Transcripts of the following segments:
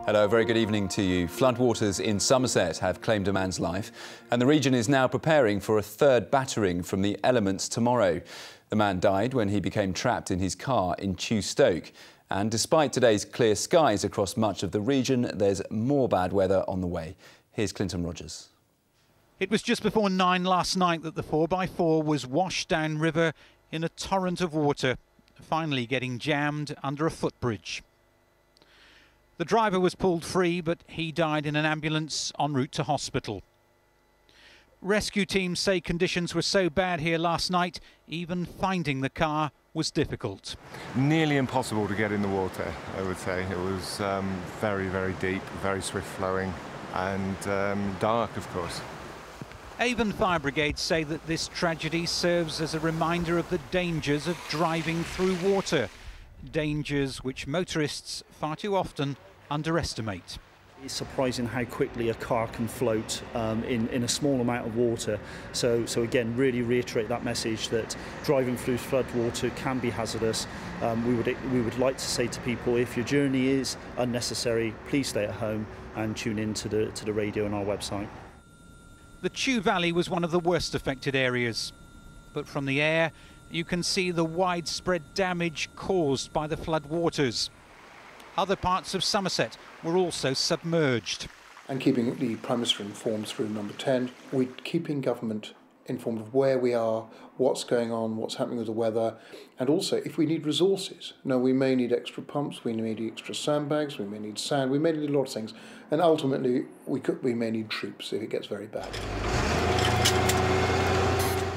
Hello, very good evening to you. Floodwaters in Somerset have claimed a man's life, and the region is now preparing for a third battering from the elements tomorrow. The man died when he became trapped in his car in Chewstoke. And despite today's clear skies across much of the region, there's more bad weather on the way. Here's Clinton Rogers. It was just before 9 last night that the 4x4 was washed downriver in a torrent of water, finally getting jammed under a footbridge. The driver was pulled free, but he died in an ambulance en route to hospital. Rescue teams say conditions were so bad here last night, even finding the car was difficult. Nearly impossible to get in the water, I would say. It was very, very deep, very swift flowing and dark, of course. Avon Fire Brigade say that this tragedy serves as a reminder of the dangers of driving through water. Dangers which motorists far too often underestimate. It's surprising how quickly a car can float in a small amount of water. So again, really reiterate that message that driving through floodwater can be hazardous. We would like to say to people, if your journey is unnecessary, please stay at home and tune in to the radio on our website. The Chew Valley was one of the worst affected areas, but from the air you can see the widespread damage caused by the floodwaters. Other parts of Somerset were also submerged. And keeping the Prime Minister informed through number 10, we're keeping government informed of where we are, what's going on, what's happening with the weather, and also if we need resources. Now, we may need extra pumps, we may need extra sandbags, we may need sand, we may need a lot of things, and ultimately we may need troops if it gets very bad.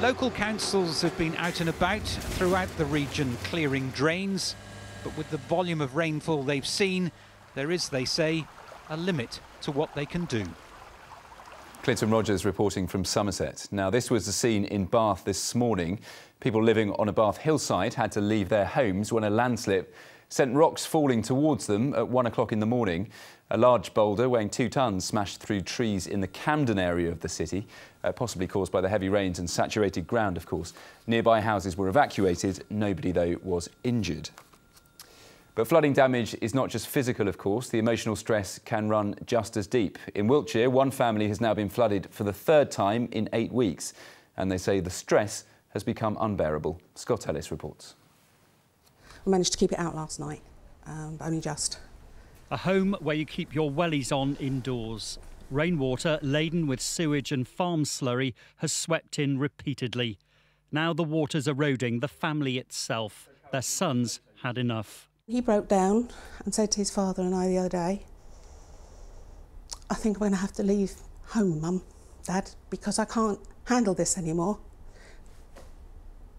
Local councils have been out and about throughout the region clearing drains, but with the volume of rainfall they've seen, there is, they say, a limit to what they can do. Clinton Rogers reporting from Somerset. Now, this was the scene in Bath this morning. People living on a Bath hillside had to leave their homes when a landslip sent rocks falling towards them at 1 o'clock in the morning. A large boulder weighing 2 tonnes smashed through trees in the Camden area of the city, possibly caused by the heavy rains and saturated ground, of course. Nearby houses were evacuated. Nobody, though, was injured. But flooding damage is not just physical, of course. The emotional stress can run just as deep. In Wiltshire, one family has now been flooded for the 3rd time in 8 weeks. And they say the stress has become unbearable. Scott Ellis reports. I managed to keep it out last night, but only just. A home where you keep your wellies on indoors. Rainwater laden with sewage and farm slurry has swept in repeatedly. Now the water's eroding the family itself. Their sons had enough. He broke down and said to his father and I the other day, I think I'm going to have to leave home, Mum, Dad, because I can't handle this anymore.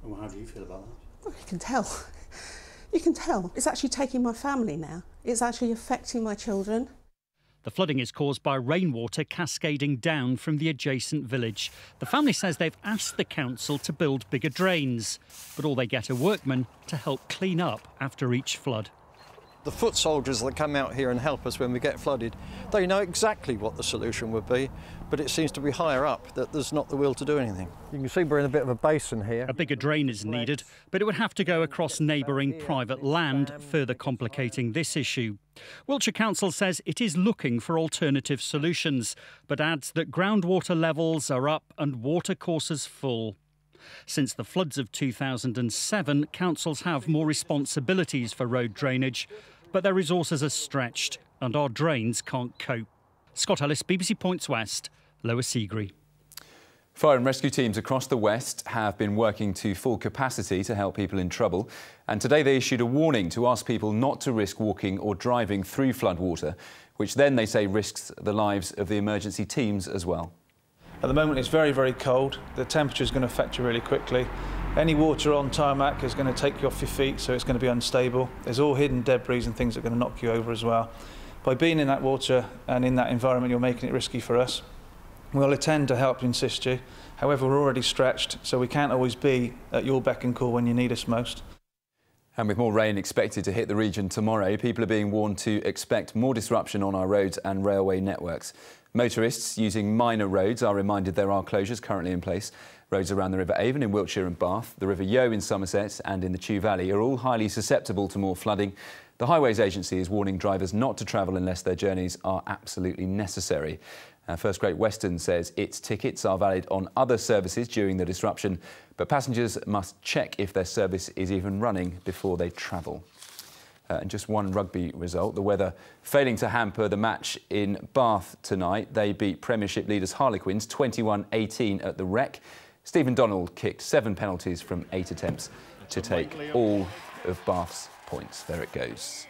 Well, how do you feel about that? Well, you can tell. You can tell. It's actually taking my family now. It's actually affecting my children. The flooding is caused by rainwater cascading down from the adjacent village. The family says they've asked the council to build bigger drains, but all they get are workmen to help clean up after each flood. The foot soldiers that come out here and help us when we get flooded, they know exactly what the solution would be, but it seems to be higher up that there's not the will to do anything. You can see we're in a bit of a basin here. A bigger drain is needed, but it would have to go across neighbouring private land, further complicating this issue. Wiltshire Council says it is looking for alternative solutions, but adds that groundwater levels are up and watercourses full. Since the floods of 2007, councils have more responsibilities for road drainage, but their resources are stretched and our drains can't cope. Scott Ellis, BBC Points West, Lower Seagree. Fire and rescue teams across the West have been working to full capacity to help people in trouble. And today they issued a warning to ask people not to risk walking or driving through floodwater, which then they say risks the lives of the emergency teams as well. At the moment it's very, very cold. The temperature is going to affect you really quickly. Any water on tarmac is going to take you off your feet, so it's going to be unstable. There's all hidden debris and things that are going to knock you over as well. By being in that water and in that environment, you're making it risky for us. We'll attend to help and assist you. However, we're already stretched, so we can't always be at your beck and call when you need us most. And with more rain expected to hit the region tomorrow, people are being warned to expect more disruption on our roads and railway networks. Motorists using minor roads are reminded there are closures currently in place. Roads around the River Avon in Wiltshire and Bath, the River Yeo in Somerset and in the Chew Valley are all highly susceptible to more flooding. The The Highways Agency is warning drivers not to travel unless their journeys are absolutely necessary. First Great Western says its tickets are valid on other services during the disruption, but passengers must check if their service is even running before they travel. And just one rugby result, the weather failing to hamper the match in Bath tonight. They beat Premiership leaders Harlequins 21-18 at the Rec. Stephen Donald kicked 7 penalties from 8 attempts to take all of Bath's points. There it goes.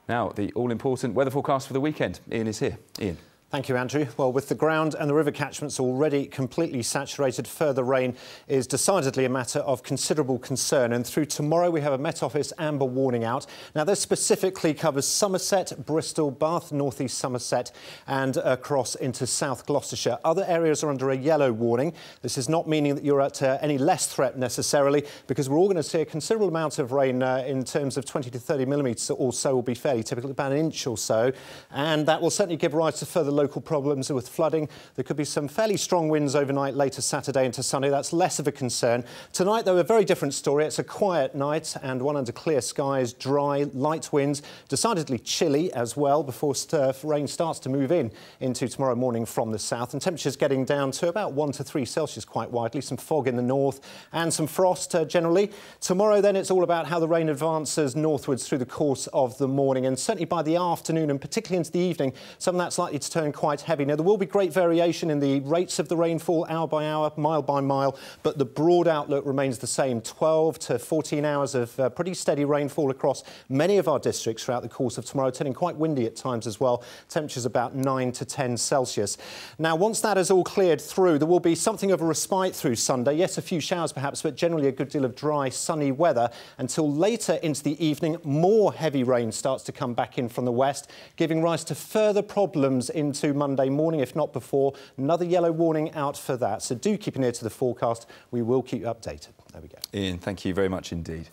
Now, the all-important weather forecast for the weekend. Ian is here. Ian. Thank you, Andrew. Well, with the ground and the river catchments already completely saturated, further rain is decidedly a matter of considerable concern. And through tomorrow, we have a Met Office amber warning out. Now, this specifically covers Somerset, Bristol, Bath, North East Somerset and across into South Gloucestershire. Other areas are under a yellow warning. This is not meaning that you're at any less threat necessarily, because we're all going to see a considerable amount of rain in terms of 20 to 30 millimetres or so will be fairly typical, about an inch or so. And that will certainly give rise to further local problems with flooding. There could be some fairly strong winds overnight, later Saturday into Sunday. That's less of a concern. Tonight, though, a very different story. It's a quiet night and one under clear skies, dry, light winds, decidedly chilly as well before rain starts to move into tomorrow morning from the south. And temperatures getting down to about 1 to 3 Celsius quite widely. Some fog in the north and some frost generally. Tomorrow, then, it's all about how the rain advances northwards through the course of the morning. And certainly by the afternoon and particularly into the evening, some of that's likely to turn quite heavy. Now, there will be great variation in the rates of the rainfall hour by hour, mile by mile, but the broad outlook remains the same. 12 to 14 hours of pretty steady rainfall across many of our districts throughout the course of tomorrow, turning quite windy at times as well. Temperatures about 9 to 10 Celsius. Now, once that is all cleared through, there will be something of a respite through Sunday. Yes, a few showers perhaps, but generally a good deal of dry, sunny weather until later into the evening. More heavy rain starts to come back in from the west, giving rise to further problems into Monday morning, if not before. Another yellow warning out for that. So do keep an ear to the forecast. We will keep you updated. There we go. Ian, thank you very much indeed.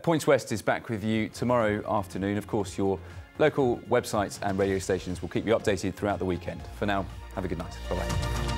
Points West is back with you tomorrow afternoon. Of course, your local websites and radio stations will keep you updated throughout the weekend. For now, have a good night. Bye-bye.